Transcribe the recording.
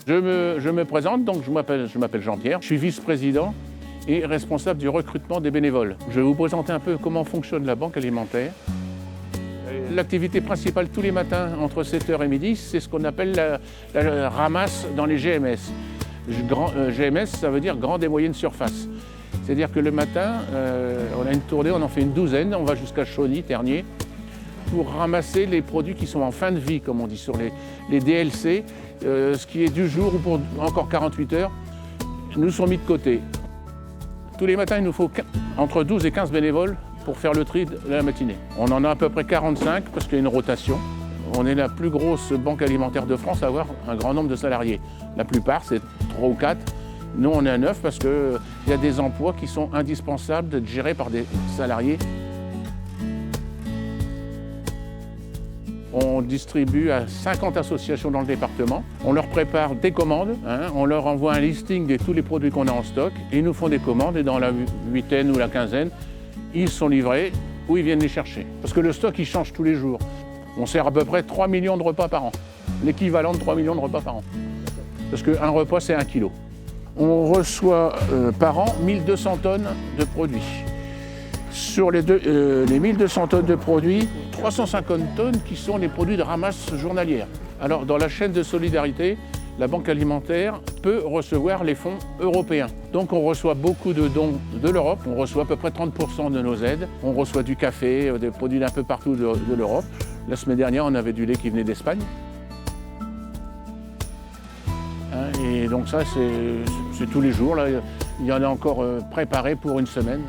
Je me présente, donc je m'appelle Jean-Pierre, je suis vice-président et responsable du recrutement des bénévoles. Je vais vous présenter un peu comment fonctionne la banque alimentaire. L'activité principale tous les matins entre 7h et midi, c'est ce qu'on appelle la ramasse dans les GMS. GMS, ça veut dire grande et moyenne surface. C'est-à-dire que le matin, on a une tournée, on en fait une douzaine, on va jusqu'à Chauny, Tergnier, pour ramasser les produits qui sont en fin de vie, comme on dit, sur les DLC, ce qui est du jour ou pour encore 48 heures, nous sont mis de côté. Tous les matins, il nous faut entre 12 et 15 bénévoles pour faire le tri de la matinée. On en a à peu près 45 parce qu'il y a une rotation. On est la plus grosse banque alimentaire de France à avoir un grand nombre de salariés. La plupart, c'est 3 ou 4. Nous, on est à 9 parce qu'il y a des emplois qui sont indispensables d'être gérés par des salariés. On distribue à 50 associations dans le département. On leur prépare des commandes, on leur envoie un listing de tous les produits qu'on a en stock. Ils nous font des commandes et dans la huitaine ou la quinzaine, ils sont livrés ou ils viennent les chercher. Parce que le stock, il change tous les jours. On sert à peu près 3 millions de repas par an. L'équivalent de 3 millions de repas par an. Parce qu'un repas, c'est 1 kilo. On reçoit par an 1200 tonnes de produits. Sur les 1200 tonnes de produits, 350 tonnes qui sont les produits de ramasse journalière. Alors, dans la chaîne de solidarité, la Banque alimentaire peut recevoir les fonds européens. Donc on reçoit beaucoup de dons de l'Europe, on reçoit à peu près 30% de nos aides. On reçoit du café, des produits d'un peu partout de l'Europe. La semaine dernière, on avait du lait qui venait d'Espagne. Et donc ça, c'est tous les jours. Là, il y en a encore préparé pour une semaine.